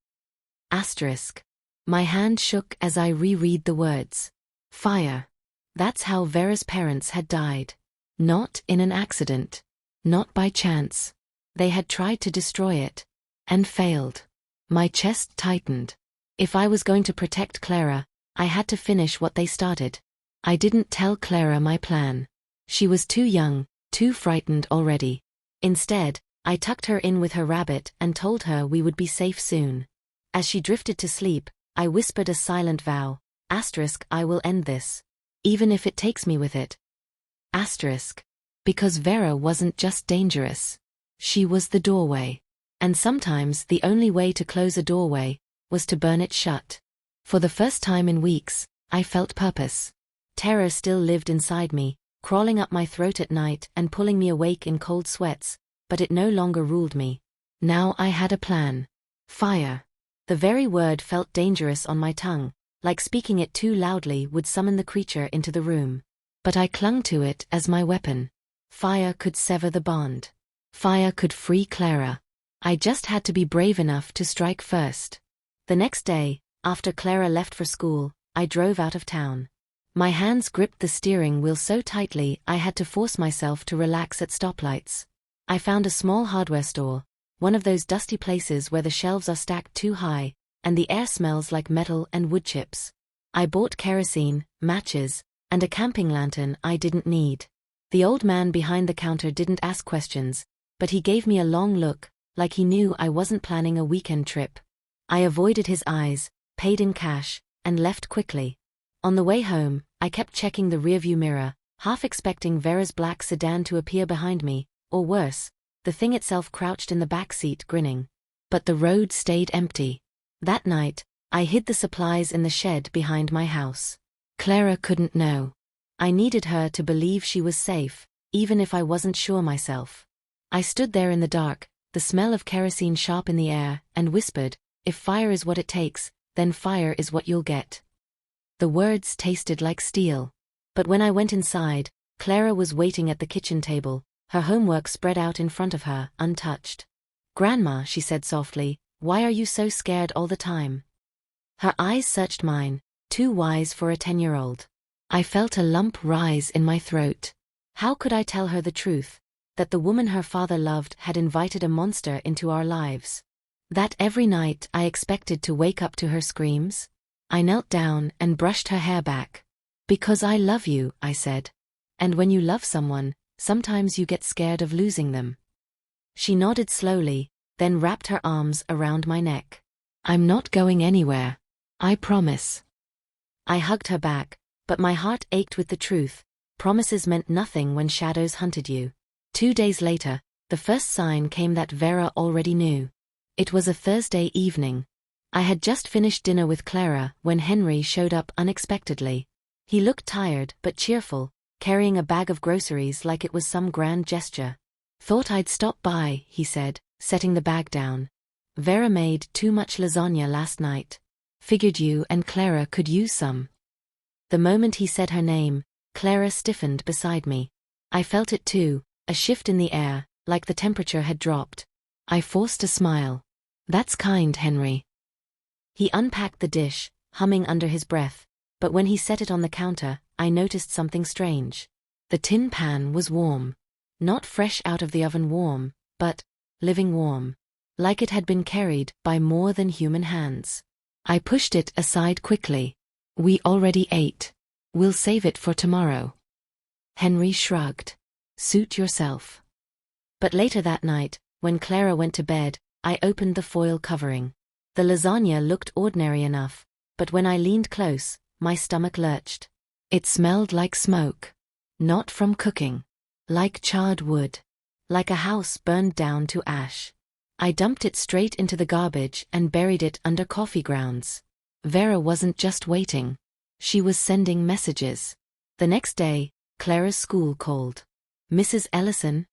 Asterisk. My hand shook as I reread the words. Fire. That's how Vera's parents had died. Not in an accident. Not by chance. They had tried to destroy it. And failed. My chest tightened. If I was going to protect Clara, I had to finish what they started. I didn't tell Clara my plan. She was too young, too frightened already. Instead, I tucked her in with her rabbit and told her we would be safe soon. As she drifted to sleep, I whispered a silent vow. Asterisk, I will end this. Even if it takes me with it. Asterisk. Because Vera wasn't just dangerous. She was the doorway. And sometimes the only way to close a doorway was to burn it shut. For the first time in weeks, I felt purpose. Terror still lived inside me, crawling up my throat at night and pulling me awake in cold sweats, but it no longer ruled me. Now I had a plan. Fire. The very word felt dangerous on my tongue, like speaking it too loudly would summon the creature into the room. But I clung to it as my weapon. Fire could sever the bond. Fire could free Clara. I just had to be brave enough to strike first. The next day, after Clara left for school, I drove out of town. My hands gripped the steering wheel so tightly I had to force myself to relax at stoplights. I found a small hardware store, one of those dusty places where the shelves are stacked too high, and the air smells like metal and wood chips. I bought kerosene, matches, and a camping lantern I didn't need. The old man behind the counter didn't ask questions, but he gave me a long look, like he knew I wasn't planning a weekend trip. I avoided his eyes, paid in cash, and left quickly. On the way home, I kept checking the rearview mirror, half expecting Vera's black sedan to appear behind me, or worse, the thing itself crouched in the back seat grinning. But the road stayed empty. That night, I hid the supplies in the shed behind my house. Clara couldn't know. I needed her to believe she was safe, even if I wasn't sure myself. I stood there in the dark, the smell of kerosene sharp in the air, and whispered, "If fire is what it takes, then fire is what you'll get." The words tasted like steel. But when I went inside, Clara was waiting at the kitchen table, her homework spread out in front of her, untouched. "Grandma," she said softly, "why are you so scared all the time?" Her eyes searched mine, too wise for a 10-year-old. I felt a lump rise in my throat. How could I tell her the truth? That the woman her father loved had invited a monster into our lives. That every night I expected to wake up to her screams? I knelt down and brushed her hair back. "Because I love you," I said. "And when you love someone, sometimes you get scared of losing them." She nodded slowly, then wrapped her arms around my neck. "I'm not going anywhere. I promise." I hugged her back, but my heart ached with the truth. Promises meant nothing when shadows hunted you. 2 days later, the first sign came that Vera already knew. It was a Thursday evening. I had just finished dinner with Clara when Henry showed up unexpectedly. He looked tired but cheerful, carrying a bag of groceries like it was some grand gesture. "Thought I'd stop by," he said, setting the bag down. "Vera made too much lasagna last night. Figured you and Clara could use some." The moment he said her name, Clara stiffened beside me. I felt it too, a shift in the air, like the temperature had dropped. I forced a smile. "That's kind, Henry." He unpacked the dish, humming under his breath, but when he set it on the counter, I noticed something strange. The tin pan was warm. Not fresh out of the oven warm, but living warm. Like it had been carried by more than human hands. I pushed it aside quickly. "We already ate. We'll save it for tomorrow." Henry shrugged. "Suit yourself." But later that night, when Clara went to bed, I opened the foil covering. The lasagna looked ordinary enough, but when I leaned close, my stomach lurched. It smelled like smoke. Not from cooking. Like charred wood. Like a house burned down to ash. I dumped it straight into the garbage and buried it under coffee grounds. Vera wasn't just waiting. She was sending messages. The next day, Clara's school called. "Mrs. Ellison?"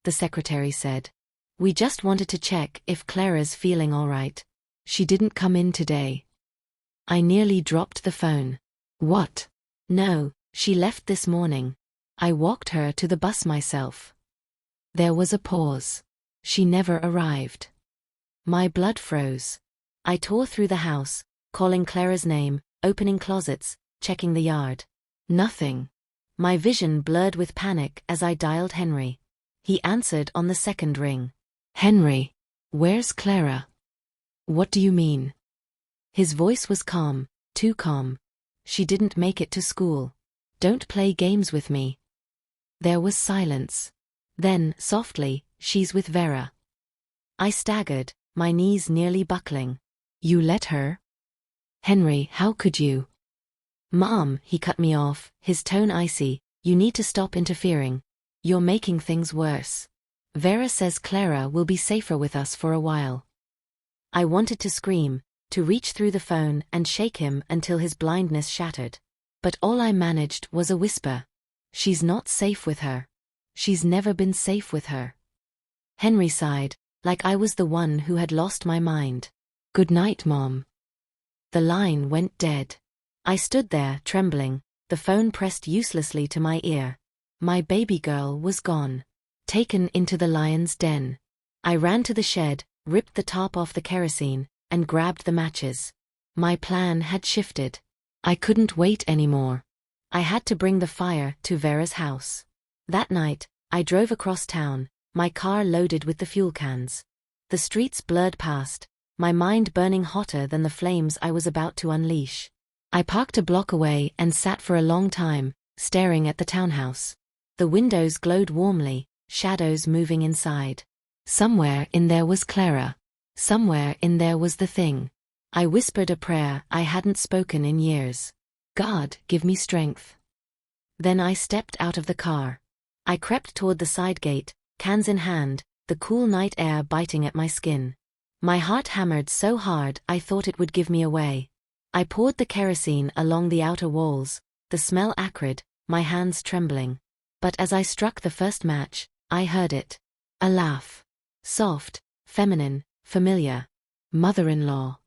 the secretary said. "We just wanted to check if Clara's feeling all right. She didn't come in today." I nearly dropped the phone. "What?" "No, she left this morning. I walked her to the bus myself." There was a pause. She never arrived. My blood froze. I tore through the house, calling Clara's name, opening closets, checking the yard. Nothing. My vision blurred with panic as I dialed Henry. He answered on the second ring. "Henry, where's Clara?" "What do you mean?" His voice was calm, too calm. "She didn't make it to school. Don't play games with me." There was silence. Then, softly, "She's with Vera." I staggered, my knees nearly buckling. "You let her?" "Henry, how could you?" "Mom," he cut me off, his tone icy, "you need to stop interfering. You're making things worse. Vera says Clara will be safer with us for a while." I wanted to scream, to reach through the phone and shake him until his blindness shattered. But all I managed was a whisper. "She's not safe with her. She's never been safe with her." Henry sighed, like I was the one who had lost my mind. "Good night, Mom." The line went dead. I stood there, trembling, the phone pressed uselessly to my ear. My baby girl was gone. Taken into the lion's den. I ran to the shed, ripped the top off the kerosene, and grabbed the matches. My plan had shifted. I couldn't wait anymore. I had to bring the fire to Vera's house. That night, I drove across town, my car loaded with the fuel cans. The streets blurred past, my mind burning hotter than the flames I was about to unleash. I parked a block away and sat for a long time, staring at the townhouse. The windows glowed warmly, shadows moving inside. Somewhere in there was Clara. Somewhere in there was the thing. I whispered a prayer I hadn't spoken in years. "God, give me strength." Then I stepped out of the car. I crept toward the side gate, cans in hand, the cool night air biting at my skin. My heart hammered so hard I thought it would give me away. I poured the kerosene along the outer walls, the smell acrid, my hands trembling. But as I struck the first match, I heard it. A laugh. Soft, feminine, familiar. Mother-in-law.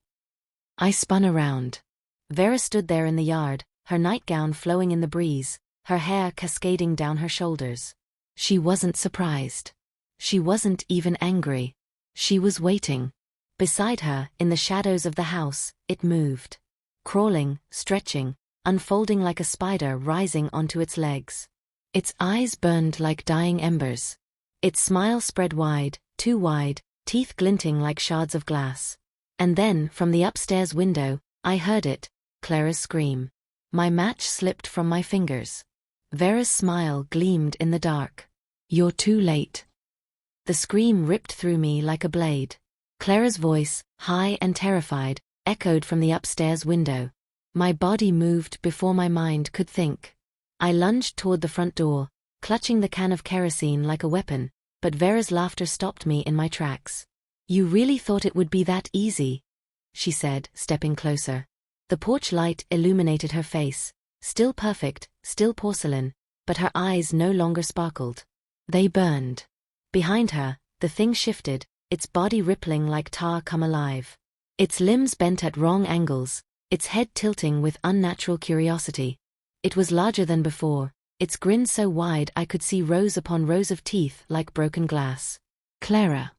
I spun around. Vera stood there in the yard, her nightgown flowing in the breeze, her hair cascading down her shoulders. She wasn't surprised. She wasn't even angry. She was waiting. Beside her, in the shadows of the house, it moved. Crawling, stretching, unfolding like a spider rising onto its legs. Its eyes burned like dying embers. Its smile spread wide, too wide, teeth glinting like shards of glass. And then, from the upstairs window, I heard it, Clara's scream. My match slipped from my fingers. Vera's smile gleamed in the dark. "You're too late." The scream ripped through me like a blade. Clara's voice, high and terrified, echoed from the upstairs window. My body moved before my mind could think. I lunged toward the front door, clutching the can of kerosene like a weapon, but Vera's laughter stopped me in my tracks. "You really thought it would be that easy?" she said, stepping closer. The porch light illuminated her face, still perfect, still porcelain, but her eyes no longer sparkled. They burned. Behind her, the thing shifted, its body rippling like tar come alive. Its limbs bent at wrong angles, its head tilting with unnatural curiosity. It was larger than before, its grin so wide I could see rows upon rows of teeth like broken glass. "Clara!"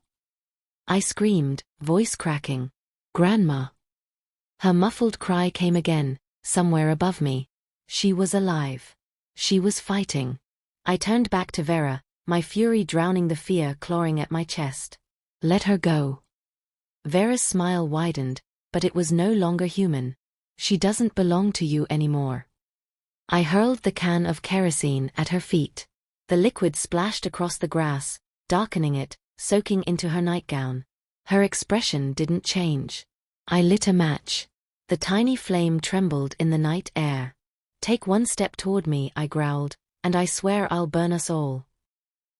I screamed, voice cracking. "Grandma!" Her muffled cry came again, somewhere above me. She was alive. She was fighting. I turned back to Vera, my fury drowning the fear clawing at my chest. "Let her go." Vera's smile widened, but it was no longer human. "She doesn't belong to you anymore." I hurled the can of kerosene at her feet. The liquid splashed across the grass, darkening it, soaking into her nightgown. Her expression didn't change. I lit a match. The tiny flame trembled in the night air. "Take one step toward me," I growled, "and I swear I'll burn us all."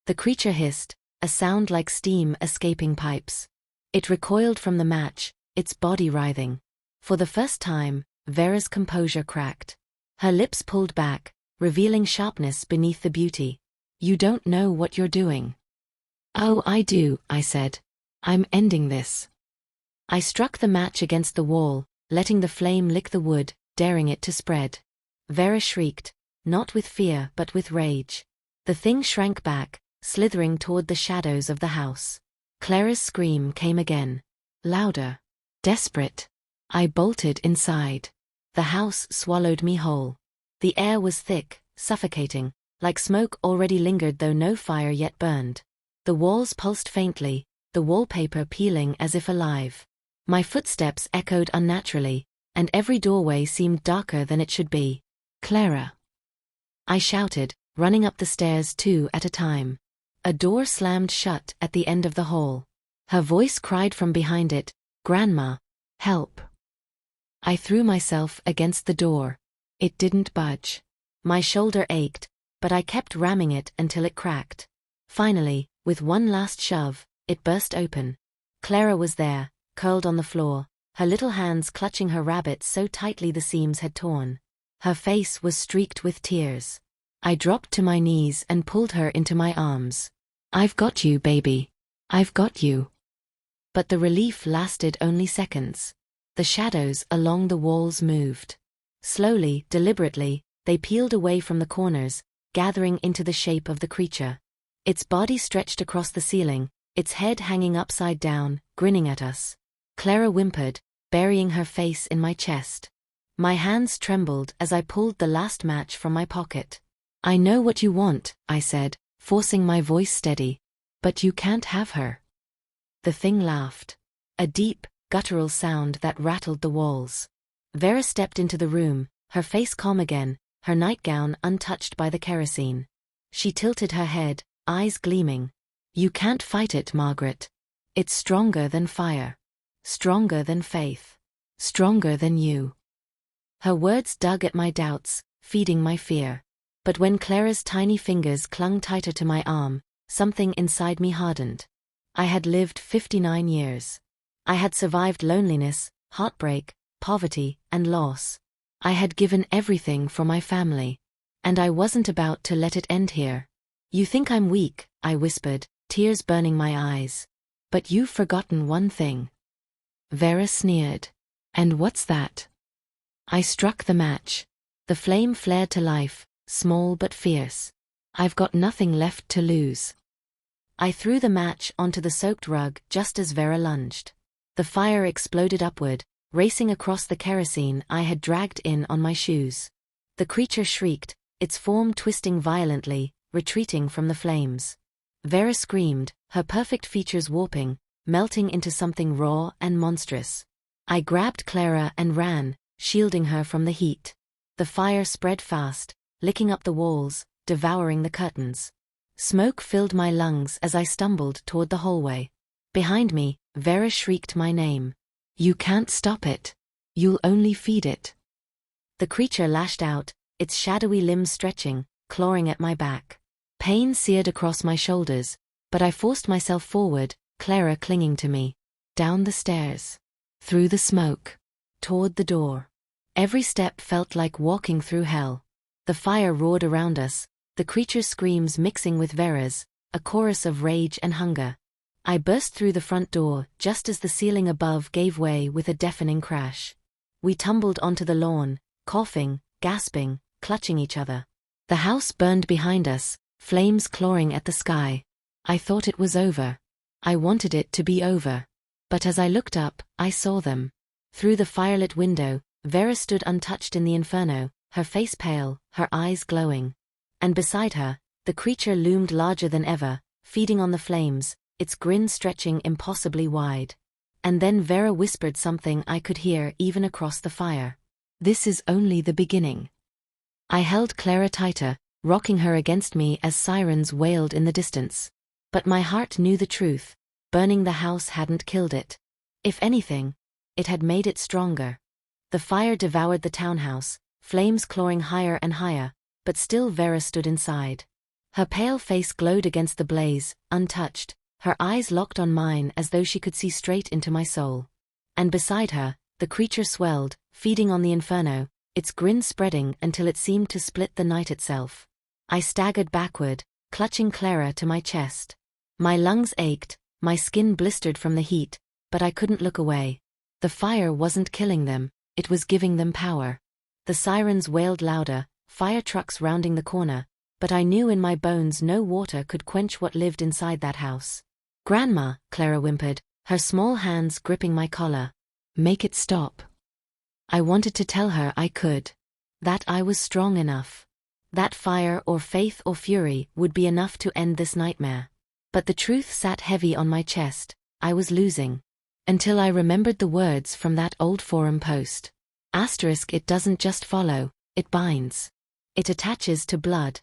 The creature hissed, a sound like steam escaping pipes. It recoiled from the match, its body writhing. For the first time, Vera's composure cracked. Her lips pulled back, revealing sharpness beneath the beauty. "You don't know what you're doing." "Oh, I do," I said. "I'm ending this." I struck the match against the wall, letting the flame lick the wood, daring it to spread. Vera shrieked, not with fear but with rage. The thing shrank back, slithering toward the shadows of the house. Clara's scream came again. Louder. Desperate. I bolted inside. The house swallowed me whole. The air was thick, suffocating, like smoke already lingered though no fire yet burned. The walls pulsed faintly, the wallpaper peeling as if alive. My footsteps echoed unnaturally, and every doorway seemed darker than it should be. "Clara!" I shouted, running up the stairs 2 at a time. A door slammed shut at the end of the hall. Her voice cried from behind it, "Grandma! Help!" I threw myself against the door. It didn't budge. My shoulder ached, but I kept ramming it until it cracked. Finally, with one last shove, it burst open. Clara was there, curled on the floor, her little hands clutching her rabbit so tightly the seams had torn. Her face was streaked with tears. I dropped to my knees and pulled her into my arms. "I've got you, baby. I've got you." But the relief lasted only seconds. The shadows along the walls moved. Slowly, deliberately, they peeled away from the corners, gathering into the shape of the creature. Its body stretched across the ceiling, its head hanging upside down, grinning at us. Clara whimpered, burying her face in my chest. My hands trembled as I pulled the last match from my pocket. "I know what you want," I said, forcing my voice steady. "But you can't have her." The thing laughed. A deep, guttural sound that rattled the walls. Vera stepped into the room, her face calm again, her nightgown untouched by the kerosene. She tilted her head, eyes gleaming. "You can't fight it, Margaret. It's stronger than fire. Stronger than faith. Stronger than you." Her words dug at my doubts, feeding my fear. But when Clara's tiny fingers clung tighter to my arm, something inside me hardened. I had lived 59 years. I had survived loneliness, heartbreak, poverty, and loss. I had given everything for my family. And I wasn't about to let it end here. "You think I'm weak," I whispered, tears burning my eyes. "But you've forgotten one thing." Vera sneered. "And what's that?" I struck the match. The flame flared to life, small but fierce. "I've got nothing left to lose." I threw the match onto the soaked rug just as Vera lunged. The fire exploded upward, racing across the kerosene I had dragged in on my shoes. The creature shrieked, its form twisting violently, retreating from the flames. Vera screamed, her perfect features warping, melting into something raw and monstrous. I grabbed Clara and ran, shielding her from the heat. The fire spread fast, licking up the walls, devouring the curtains. Smoke filled my lungs as I stumbled toward the hallway. Behind me, Vera shrieked my name. "You can't stop it. You'll only feed it." The creature lashed out, its shadowy limbs stretching, clawing at my back. Pain seared across my shoulders, but I forced myself forward, Clara clinging to me. Down the stairs. Through the smoke. Toward the door. Every step felt like walking through hell. The fire roared around us, the creature's screams mixing with Vera's, a chorus of rage and hunger. I burst through the front door just as the ceiling above gave way with a deafening crash. We tumbled onto the lawn, coughing, gasping, clutching each other. The house burned behind us, flames clawing at the sky. I thought it was over. I wanted it to be over. But as I looked up, I saw them. Through the firelit window, Vera stood untouched in the inferno, her face pale, her eyes glowing. And beside her, the creature loomed larger than ever, feeding on the flames, its grin stretching impossibly wide. And then Vera whispered something I could hear even across the fire. "This is only the beginning." I held Clara tighter, rocking her against me as sirens wailed in the distance. But my heart knew the truth. Burning the house hadn't killed it. If anything, it had made it stronger. The fire devoured the townhouse, flames clawing higher and higher, but still Vera stood inside. Her pale face glowed against the blaze, untouched, her eyes locked on mine as though she could see straight into my soul. And beside her, the creature swelled, feeding on the inferno, its grin spreading until it seemed to split the night itself. I staggered backward, clutching Clara to my chest. My lungs ached, my skin blistered from the heat, but I couldn't look away. The fire wasn't killing them, it was giving them power. The sirens wailed louder, fire trucks rounding the corner, but I knew in my bones no water could quench what lived inside that house. "Grandma," Clara whimpered, her small hands gripping my collar. "Make it stop." I wanted to tell her I could. That I was strong enough. That fire or faith or fury would be enough to end this nightmare. But the truth sat heavy on my chest. I was losing. Until I remembered the words from that old forum post. Asterisk, it doesn't just follow, it binds. It attaches to blood.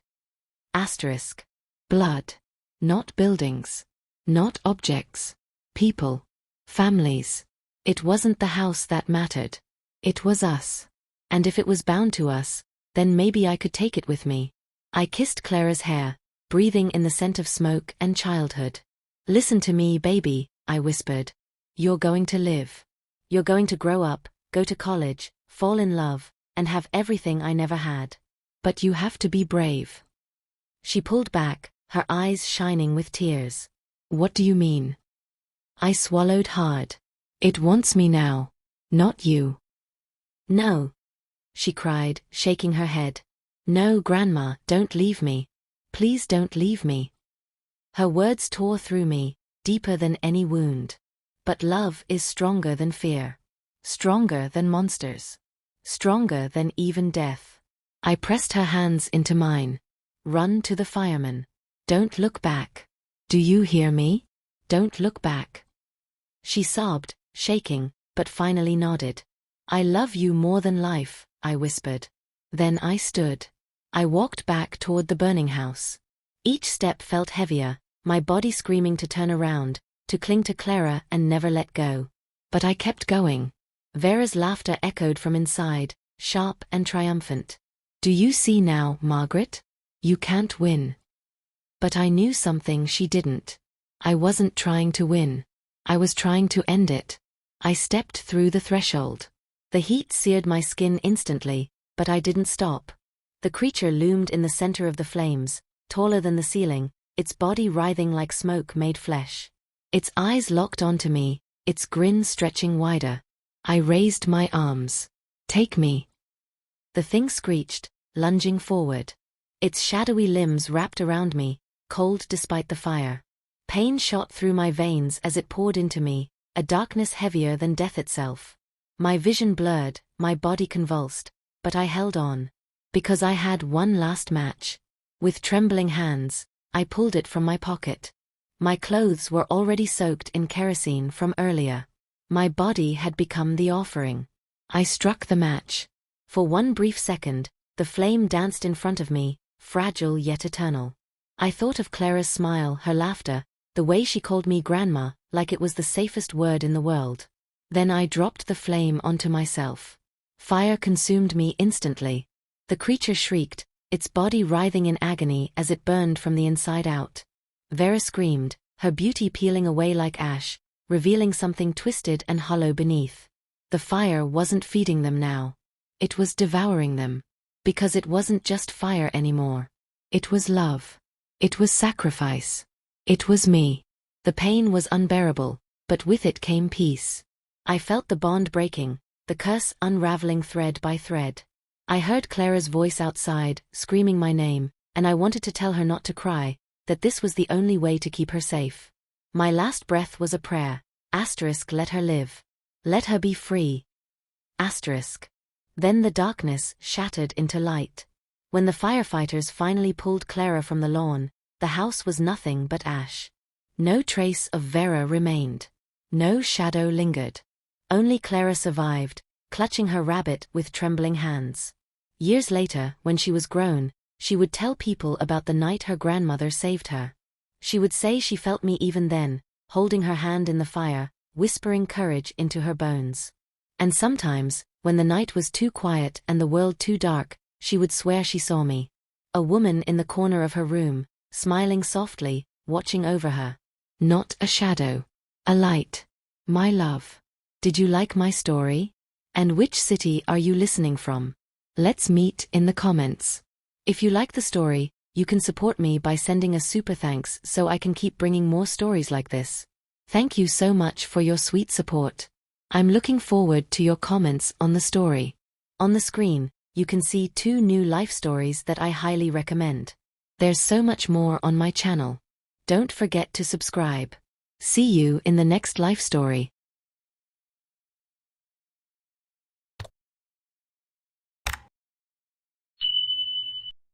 Asterisk. Blood. Not buildings. Not objects. People. Families. It wasn't the house that mattered. It was us. And if it was bound to us, then maybe I could take it with me. I kissed Clara's hair, breathing in the scent of smoke and childhood. "Listen to me, baby," I whispered. "You're going to live. You're going to grow up, go to college, fall in love, and have everything I never had. But you have to be brave." She pulled back, her eyes shining with tears. "What do you mean?" I swallowed hard. "It wants me now. Not you." "No," she cried, shaking her head. "No, Grandma, don't leave me. Please don't leave me." Her words tore through me, deeper than any wound. But love is stronger than fear. Stronger than monsters. Stronger than even death. I pressed her hands into mine. "Run to the firemen. Don't look back. Do you hear me? Don't look back." She sobbed, shaking, but finally nodded. "I love you more than life," I whispered. Then I stood. I walked back toward the burning house. Each step felt heavier, my body screaming to turn around, to cling to Clara and never let go. But I kept going. Vera's laughter echoed from inside, sharp and triumphant. "Do you see now, Margaret? You can't win." But I knew something she didn't. I wasn't trying to win. I was trying to end it. I stepped through the threshold. The heat seared my skin instantly, but I didn't stop. The creature loomed in the center of the flames, taller than the ceiling, its body writhing like smoke made flesh. Its eyes locked onto me, its grin stretching wider. I raised my arms. "Take me." The thing screeched, lunging forward. Its shadowy limbs wrapped around me, cold despite the fire. Pain shot through my veins as it poured into me, a darkness heavier than death itself. My vision blurred, my body convulsed, but I held on. Because I had one last match. With trembling hands, I pulled it from my pocket. My clothes were already soaked in kerosene from earlier. My body had become the offering. I struck the match. For one brief second, the flame danced in front of me, fragile yet eternal. I thought of Clara's smile, her laughter, the way she called me Grandma, like it was the safest word in the world. Then I dropped the flame onto myself. Fire consumed me instantly. The creature shrieked, its body writhing in agony as it burned from the inside out. Vera screamed, her beauty peeling away like ash, revealing something twisted and hollow beneath. The fire wasn't feeding them now. It was devouring them. Because it wasn't just fire anymore. It was love. It was sacrifice. It was me. The pain was unbearable, but with it came peace. I felt the bond breaking, the curse unraveling thread by thread. I heard Clara's voice outside, screaming my name, and I wanted to tell her not to cry, that this was the only way to keep her safe. My last breath was a prayer. Let her live. Let her be free. Then the darkness shattered into light. When the firefighters finally pulled Clara from the lawn, the house was nothing but ash. No trace of Vera remained. No shadow lingered. Only Clara survived, clutching her rabbit with trembling hands. Years later, when she was grown, she would tell people about the night her grandmother saved her. She would say she felt me even then, holding her hand in the fire, whispering courage into her bones. And sometimes, when the night was too quiet and the world too dark, she would swear she saw me. A woman in the corner of her room, smiling softly, watching over her. Not a shadow. A light. My love. Did you like my story? And which city are you listening from? Let's meet in the comments. If you like the story, you can support me by sending a super thanks so I can keep bringing more stories like this. Thank you so much for your sweet support. I'm looking forward to your comments on the story. On the screen, you can see 2 new life stories that I highly recommend. There's so much more on my channel. Don't forget to subscribe. See you in the next life story.